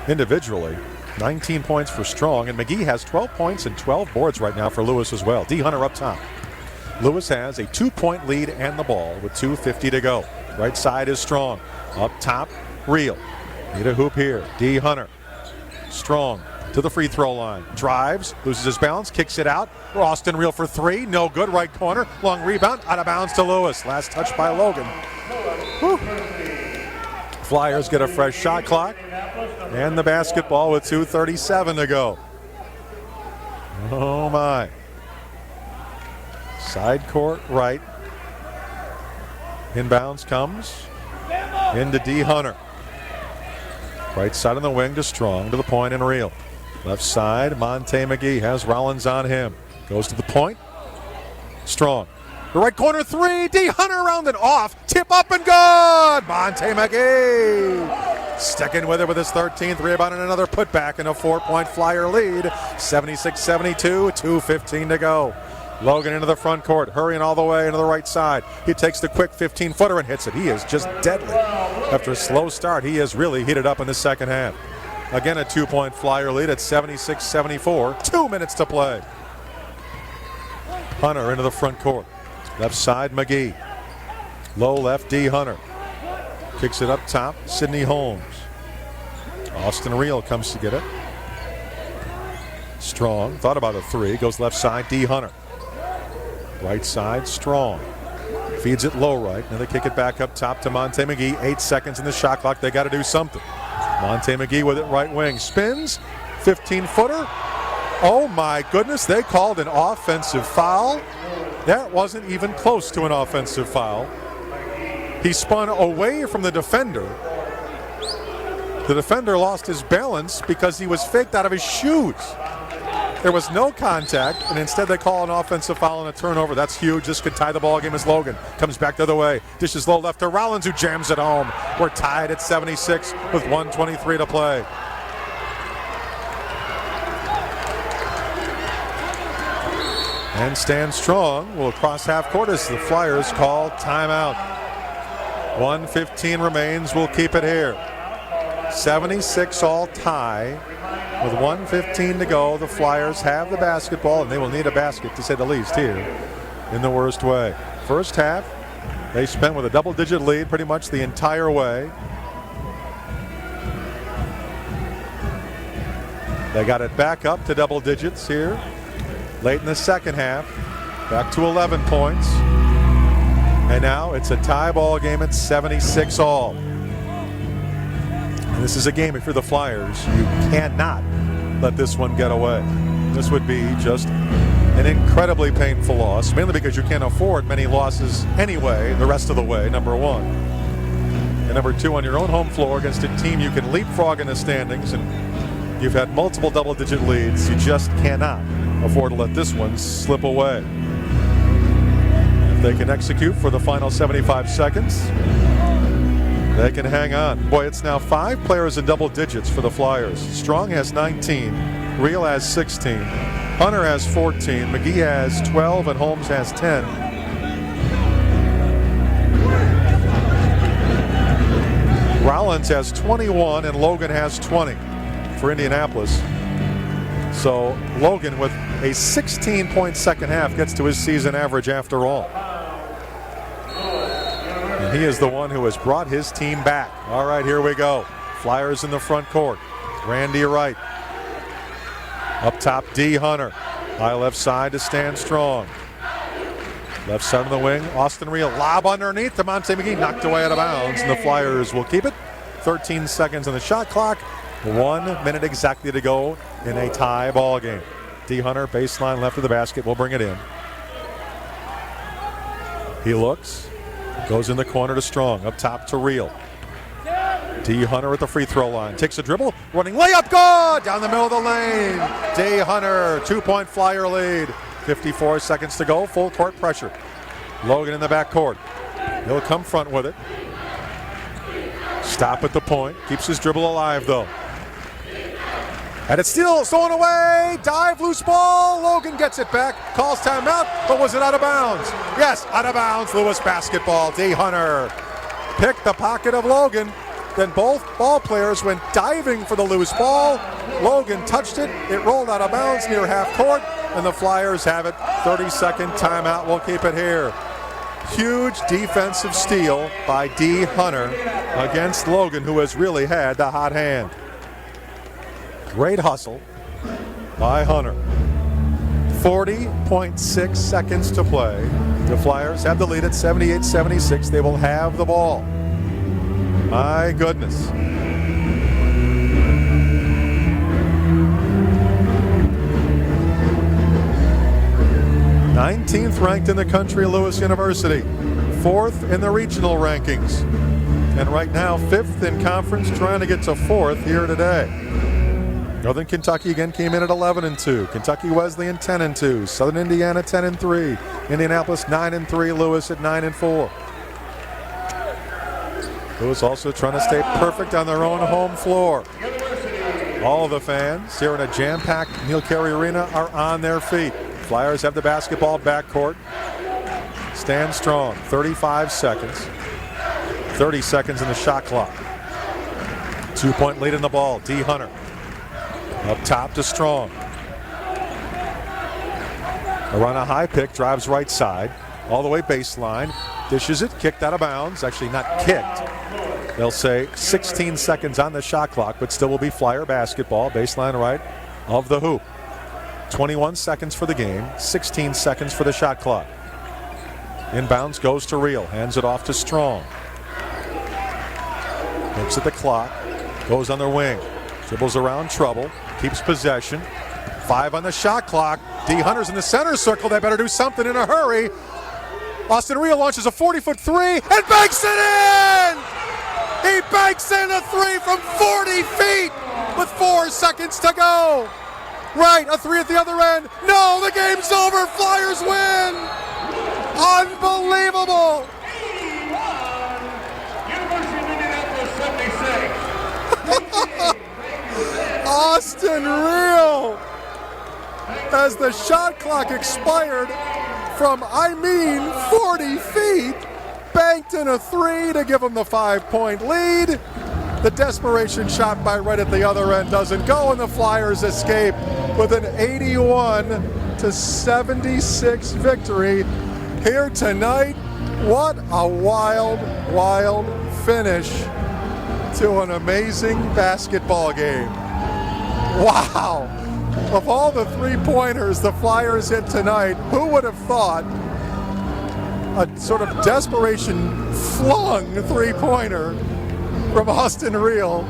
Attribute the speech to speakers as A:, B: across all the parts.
A: individually. 19 points for Strong, and McGee has 12 points and 12 boards right now for Lewis as well. D. Hunter up top. Lewis has a 2-point lead and the ball with 2:50 to go. Right side is Strong. Up top, Reel. Need a hoop here. D. Hunter. Strong to the free throw line. Drives, loses his balance, kicks it out. Austin Reel for three. No good. Right corner. Long rebound. Out of bounds to Lewis. Last touch by Logan. Whew. Flyers get a fresh shot clock and the basketball with 2:37 to go. Oh my. Side court right. Inbounds comes into D. Hunter. Right side on the wing to Strong, to the point and Reel. Left side, Monte McGee has Rollins on him. Goes to the point. Strong. The right corner three. D. Hunter around and off. Tip up and good. Monte McGee sticking with it with his 13th rebound and another putback in a 4-point Flyer lead. 76-72, 2:15 to go. Logan into the front court, hurrying all the way into the right side. He takes the quick 15-footer and hits it. He is just deadly. After a slow start, he has really heated up in the second half. Again, a 2-point Flyer lead at 76-74. 2 minutes to play. Hunter into the front court. Left side, McGee. Low left, D. Hunter. Kicks it up top, Sidney Holmes. Austin Reel comes to get it. Strong, thought about a three, goes left side, D. Hunter. Right side, Strong. Feeds it low right. Now they kick it back up top to Monte McGee. 8 seconds in the shot clock. They got to do something. Monte McGee with it right wing. Spins. 15-footer. Oh my goodness. They called an offensive foul. That wasn't even close to an offensive foul. He spun away from the defender. The defender lost his balance because he was faked out of his shoes. There was no contact, and instead they call an offensive foul and a turnover. That's huge. This could tie the ball game as Logan comes back the other way. Dishes low left to Rollins, who jams it home. We're tied at 76 with 1:23 to play. And Stan Strong will cross half court as the Flyers call timeout. 1:15 remains. We'll keep it here. 76 all tie. With 1:15 to go, the Flyers have the basketball, and they will need a basket, to say the least, here in the worst way. First half, they spent with a double-digit lead pretty much the entire way. They got it back up to double digits here late in the second half, back to 11 points. And now it's a tie ball game at 76 all. This is a game, if you're the Flyers, you cannot let this one get away. This would be just an incredibly painful loss, mainly because you can't afford many losses anyway the rest of the way, number one. And number two, on your own home floor against a team you can leapfrog in the standings, and you've had multiple double-digit leads. You just cannot afford to let this one slip away. If they can execute for the final 75 seconds, they can hang on. Boy, it's now 5 players in double digits for the Flyers. Strong has 19. Reel has 16. Hunter has 14. McGee has 12. And Holmes has 10. Rollins has 21. And Logan has 20 for Indianapolis. So Logan, with a 16-point second half, gets to his season average after all. He is the one who has brought his team back. All right, here we go. Flyers in the front court. Randy Wright. Up top, D. Hunter. High left side to Stan Strong. Left side of the wing, Austin Reel. Lob underneath to Monte McGee. Knocked away out of bounds, and the Flyers will keep it. 13 seconds on the shot clock. 1 minute exactly to go in a tie ball game. D. Hunter, baseline left of the basket, will bring it in. He looks. Goes in the corner to Strong. Up top to Reel. D. Hunter at the free throw line. Takes a dribble. Running layup. Good! Down the middle of the lane. D. Hunter. 2-point Flyer lead. 54 seconds to go. Full court pressure. Logan in the back court. He'll come front with it. Stop at the point. Keeps his dribble alive, though. And it's still stolen away. Dive, loose ball. Logan gets it back. Calls timeout. But was it out of bounds? Yes, out of bounds. Lewis basketball. D. Hunter picked the pocket of Logan. Then both ball players went diving for the loose ball. Logan touched it. It rolled out of bounds near half court, and the Flyers have it. 30-second timeout. We'll keep it here. Huge defensive steal by D. Hunter against Logan, who has really had the hot hand. Great hustle by Hunter. 40.6 seconds to play. The Flyers have the lead at 78-76. They will have the ball. My goodness. '19th ranked in the country, Lewis University. 4th in the regional rankings. And right now, 5th in conference, trying to get to 4th here today. Northern Kentucky again came in at 11-2. Kentucky Wesleyan 10-2. Southern Indiana 10-3. Indianapolis 9-3. Lewis at 9-4. Lewis also trying to stay perfect on their own home floor. All of the fans here in a jam-packed Neil Carey Arena are on their feet. Flyers have the basketball backcourt. Stand strong. 35 seconds. 30 seconds in the shot clock. 2-point lead in the ball. D. Hunter. Up top to Strong. Around a high pick, drives right side. All the way baseline. Dishes it, kicked out of bounds. Actually not kicked. They'll say 16 seconds on the shot clock, but still will be Flyer basketball. Baseline right of the hoop. 21 seconds for the game. 16 seconds for the shot clock. Inbounds goes to Reel. Hands it off to Strong. Looks at the clock. Goes on their wing. Dribbles around trouble. Keeps possession. 5 on the shot clock. D. Hunter's in the center circle. They better do something in a hurry. Austin Reel launches a 40-foot three and banks it in! He banks in a three from 40 feet with 4 seconds to go. Right, a three at the other end. No, the game's over. Flyers win. Unbelievable. Austin Reel, as the shot clock expired from, 40 feet, banked in a three to give him the 5-point lead. The desperation shot by Red at the other end doesn't go, and the Flyers escape with an 81-76 victory here tonight. What a wild, wild finish to an amazing basketball game. Wow. Of all the three-pointers the Flyers hit tonight, who would have thought a sort of desperation flung three-pointer from Austin Reel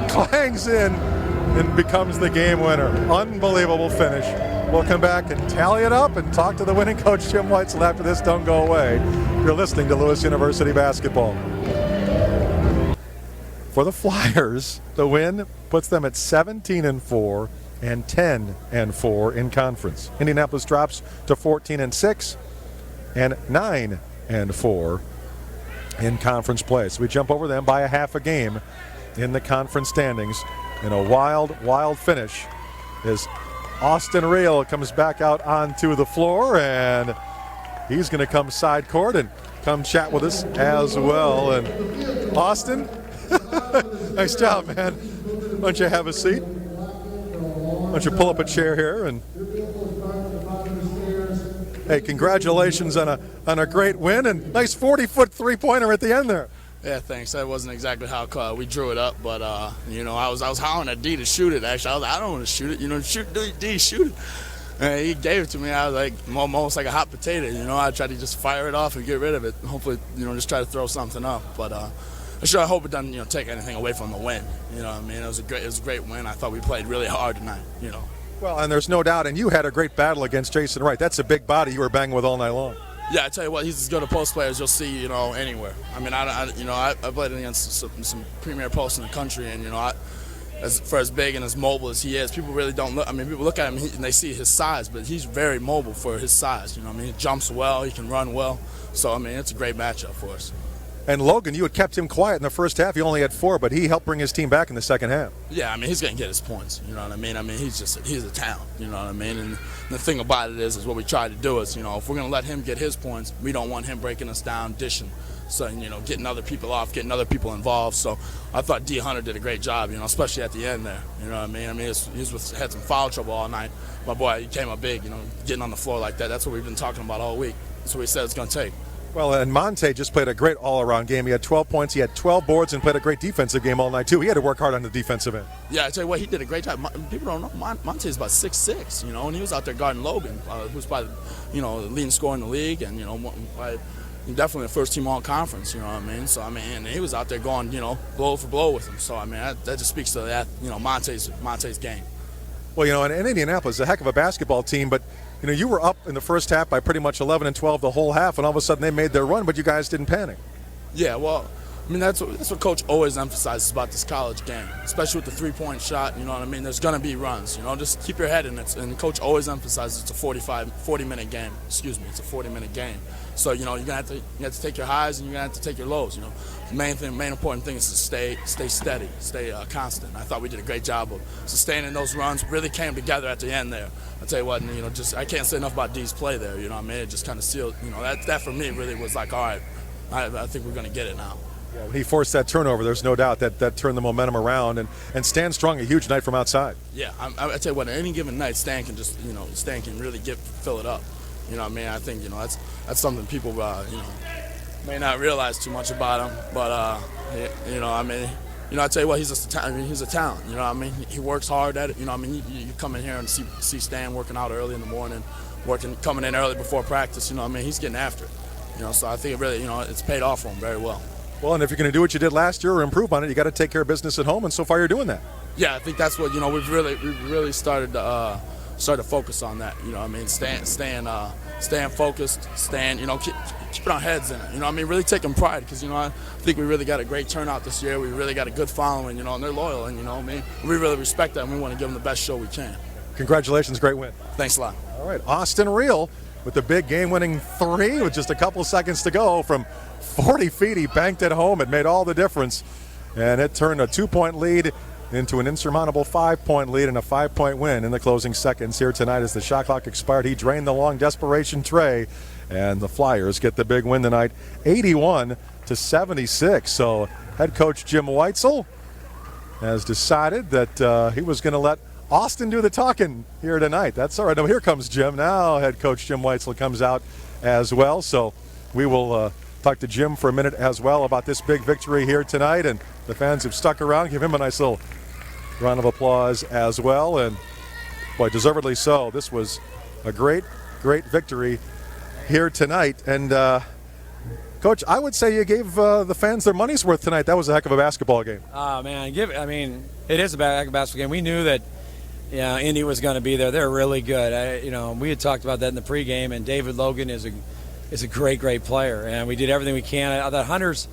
A: clangs in and becomes the game winner. Unbelievable finish. We'll come back and tally it up and talk to the winning coach, Jim Whitesell, after this. Don't go away. You're listening to Lewis University basketball. For the Flyers, the win puts them at 17-4 and 10-4 in conference. Indianapolis drops to 14-6 and 9-4 in conference play. So we jump over them by a half a game in the conference standings in a wild, wild finish as Austin Reel comes back out onto the floor, and he's going to come side court and come chat with us as well. And Austin, nice job, man. Why don't you have a seat? Why don't you pull up a chair here? And hey, congratulations on a great win, and nice 40-foot three-pointer at the end there.
B: Yeah, thanks. That wasn't exactly how we drew it up, but I was hollering at D to shoot it. Actually, I was like, I don't want to shoot it. Shoot D, shoot it. And he gave it to me. I was like, almost like a hot potato. I tried to just fire it off and get rid of it. Hopefully, just try to throw something up. But I hope it doesn't, take anything away from the win. It was a great win. I thought we played really hard tonight.
A: Well, and there's no doubt, and you had a great battle against Jason Wright. That's a big body you were banging with all night long.
B: Yeah, I tell you what, he's as good a post player as you'll see, anywhere. I mean, I played against some premier posts in the country, and as big and as mobile as he is, people really don't look. I mean, people look at him and they see his size, but he's very mobile for his size. He jumps well, he can run well. So I mean, it's a great matchup for us.
A: And Logan, you had kept him quiet in the first half. He only had 4, but he helped bring his team back in the second half.
B: Yeah, I mean, he's going to get his points. You know what I mean? I mean, he's a talent. You know what I mean? And the thing about it is what we try to do is, if we're going to let him get his points, we don't want him breaking us down, dishing. So, getting other people off, getting other people involved. So I thought D. Hunter did a great job, especially at the end there. You know what I mean? He had some foul trouble all night. My boy, he came up big, getting on the floor like that. That's what we've been talking about all week. That's what we said it's going to take.
A: Well, and Monte just played a great all-around game. He had 12 points, he had 12 boards, and played a great defensive game all night, too. He had to work hard on the defensive end.
B: Yeah, I tell you what, he did a great job. People don't know, Monte's about 6'6", and he was out there guarding Logan, who's probably, the leading scorer in the league, and, definitely a first-team all-conference, you know what I mean? So, and he was out there going, blow for blow with him. So, that just speaks to that, Monte's game.
A: Well, and Indianapolis is a heck of a basketball team, but you were up in the first half by pretty much 11 and 12 the whole half, and all of a sudden they made their run, but you guys didn't panic.
B: Yeah, well, that's what Coach always emphasizes about this college game, especially with the three-point shot. You know what I mean? There's going to be runs. Just keep your head in it. And Coach always emphasizes it's a 40-minute game. It's a 40-minute game. So you have to take your highs and you're gonna have to take your lows. The main important thing is to stay steady, stay constant. I thought we did a great job of sustaining those runs. Really came together at the end there. I tell you what, I can't say enough about D's play there. You know what I mean? It just kind of sealed. That for me really was like, all right, I think we're gonna get it now.
A: Yeah, he forced that turnover. There's no doubt that turned the momentum around, and Stan Strong, a huge night from outside.
B: Yeah, I tell you what, any given night, Stan can just Stan can really fill it up. You know what I mean? I think that's something people may not realize too much about him, but I tell you what, he's a talent. You know what I mean? He works hard at it. You you come in here and see Stan working out early in the morning, coming in early before practice. You know what I mean? He's getting after it. So I think it really it's paid off for him very well.
A: Well, and if you're going to do what you did last year or improve on it, you got to take care of business at home, and so far you're doing that.
B: Yeah, I think that's what we've really started to focus on that. You know what I mean? Staying focused, keeping our heads in it. Really taking pride because, I think we really got a great turnout this year. We really got a good following, and they're loyal, and, we really respect that, and we want to give them the best show we can.
A: Congratulations, great win.
B: Thanks a lot.
A: All right, Austin Reel with the big game-winning three with just a couple seconds to go from 40 feet. He banked it home. It made all the difference, and it turned a 2-point lead into an insurmountable 5-point lead and a 5-point win in the closing seconds here tonight as the shot clock expired. He drained the long desperation tray, and the Flyers get the big win tonight, 81-76. So head coach Jim Whitesell has decided that he was going to let Austin do the talking here tonight. That's all right. Now here comes Jim. Now head coach Jim Whitesell comes out as well. So we will talk to Jim for a minute as well about this big victory here tonight, and the fans have stuck around. Give him a nice little round of applause as well, and boy, deservedly so. This was a great victory here tonight, and Coach, I would say you gave the fans their money's worth tonight. That was a heck of a basketball game.
C: Oh man, it is a heck of a basketball game. We knew that Indy was going to be there. They're really good. We had talked about that in the pregame, and David Logan is a great player, and we did everything we can. I thought Hunter's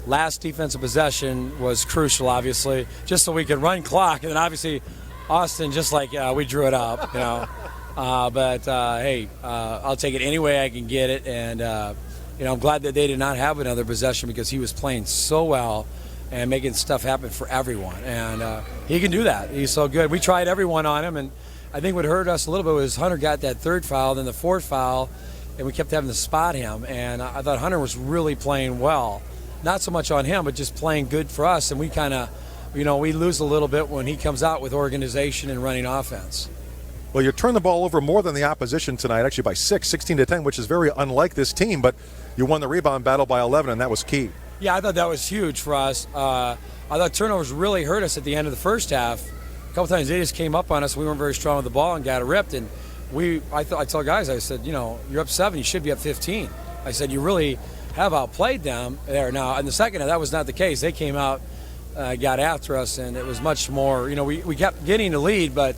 C: last defensive possession was crucial, obviously, just so we could run clock, and then obviously Austin, just like we drew it up, but hey, I'll take it any way I can get it, and I'm glad that they did not have another possession because he was playing so well and making stuff happen for everyone, and he can do that. He's so good. We tried everyone on him, and I think what hurt us a little bit was Hunter got that third foul, then the fourth foul, and we kept having to spot him, and I thought Hunter was really playing well. Not so much on him, but just playing good for us, and we kind of, we lose a little bit when he comes out with organization and running offense.
A: Well, you turned the ball over more than the opposition tonight, actually by 16-10, which is very unlike this team, but you won the rebound battle by 11, and that was key.
C: Yeah, I thought that was huge for us. I thought turnovers really hurt us at the end of the first half. A couple times they just came up on us. We weren't very strong with the ball and got it ripped, and I told guys, I said, you're up 7, you should be up 15. I said, you really have outplayed them there. Now, in the second half, that was not the case. They came out, got after us, and it was much more, we kept getting the lead, but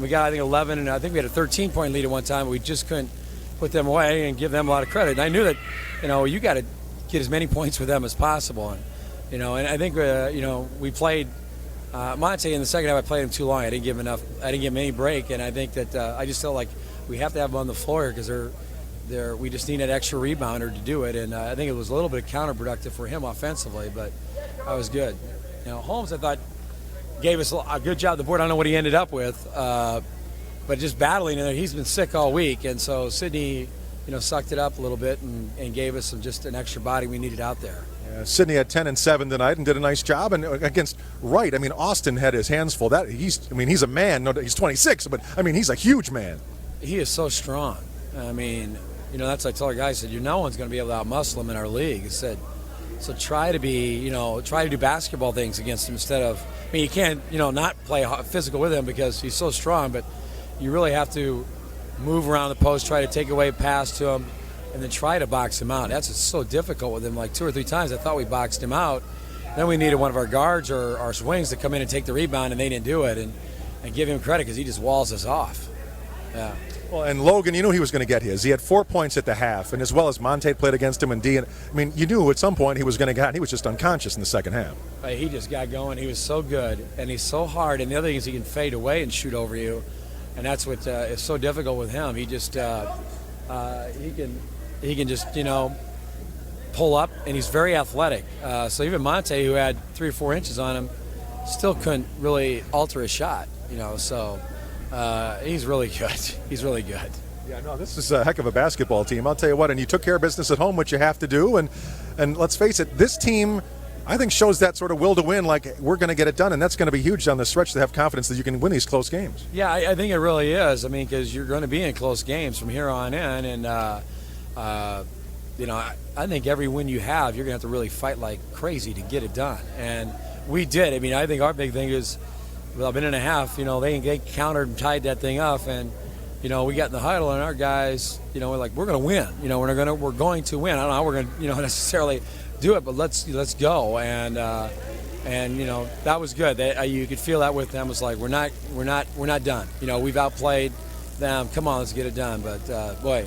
C: we got, I think, 11, and I think we had a 13-point lead at one time, but we just couldn't put them away and give them a lot of credit. And I knew that, you got to get as many points with them as possible. And, and I think, we played Monte in the second half. I played him too long. I didn't give him any break, and I think that I just felt like we have to have them on the floor because we just need an extra rebounder to do it, and I think it was a little bit counterproductive for him offensively, but I was good. Holmes, I thought, gave us a good job on the board. I don't know what he ended up with, but just battling, he's been sick all week, and so Sidney sucked it up a little bit and gave us just an extra body we needed out there.
A: Sidney had 10 and 7 tonight and did a nice job. And against Wright, I mean, Austin had his hands full. He's a man. No, he's 26, but I mean, he's a huge man.
C: He is so strong. I mean, that's what I told our guys. I said, no one's going to be able to outmuscle him in our league. I said, so try to do basketball things against him instead of. I mean, you can't, not play physical with him because he's so strong, but you really have to move around the post, try to take away a pass to him, and then try to box him out. That's so difficult with him. Like 2 or 3 times I thought we boxed him out. Then we needed one of our guards or our swings to come in and take the rebound, and they didn't do it. And give him credit because he just walls us off. Yeah.
A: Well, and Logan, you knew he was going to get his. He had 4 points at the half, and as well as Monte played against him and D. And I mean, you knew at some point he was going to get. He was just unconscious in the second half.
C: He just got going. He was so good, and he's so hard. And the other thing is he can fade away and shoot over you, and that's what is so difficult with him. He just he can just pull up, and he's very athletic. So even Monte, who had 3 or 4 inches on him, still couldn't really alter his shot. So. He's really good. He's really good.
A: Yeah, no, this is a heck of a basketball team. I'll tell you what, and you took care of business at home, which you have to do. And let's face it, this team, I think, shows that sort of will to win, like we're going to get it done, and that's going to be huge down the stretch to have confidence that you can win these close games.
C: Yeah, I think it really is. I mean, because you're going to be in close games from here on in, and, I think every win you have, you're going to have to really fight like crazy to get it done. And we did. I mean, I think our big thing is, a minute and a half, they countered and tied that thing up, and we got in the huddle, and our guys, we're like, we're going to win. We're going to win. I don't know how we're going to, necessarily do it, but let's go. And that was good. You could feel that with them. It was like we're not done. We've outplayed them. Come on, let's get it done. But boy,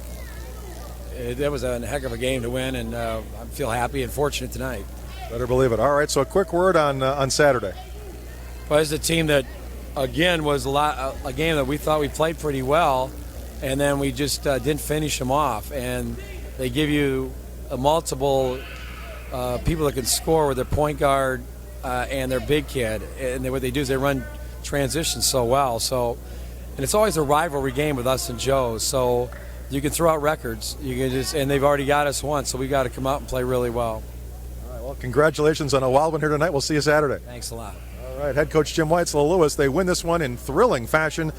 C: that was a heck of a game to win, and I feel happy and fortunate tonight.
A: Better believe it. All right, so a quick word on Saturday.
C: Well, it's a team that, again, was a game that we thought we played pretty well, and then we just didn't finish them off. And they give you multiple people that can score with their point guard and their big kid. And what they do is they run transition so well. And it's always a rivalry game with us and Joe. So you can throw out records. And they've already got us once, so we got to come out and play really well.
A: All right. Well, congratulations on a wild one here tonight. We'll see you Saturday.
C: Thanks a lot.
A: All right, head coach Jim Whitesell Lewis. They win this one in thrilling fashion,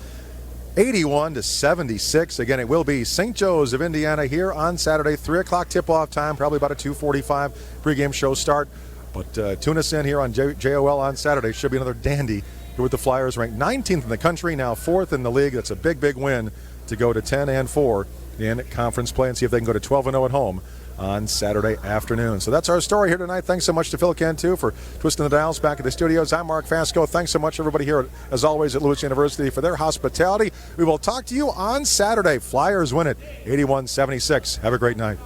A: 81-76. Again, it will be St. Joe's of Indiana here on Saturday, 3 o'clock tip-off time, probably about a 2:45 pregame show start. But tune us in here on WJOL on Saturday. Should be another dandy here with the Flyers, ranked 19th in the country, now 4th in the league. That's a big, big win to go to 10-4 in conference play and see if they can go to 12-0 at home on Saturday afternoon. So that's our story here tonight. Thanks so much to Phil Cantu for twisting the dials back at the studios. I'm Mark Vasko. Thanks so much, everybody here, as always, at Lewis University for their hospitality. We will talk to you on Saturday. Flyers win it 81-76. Have a great night.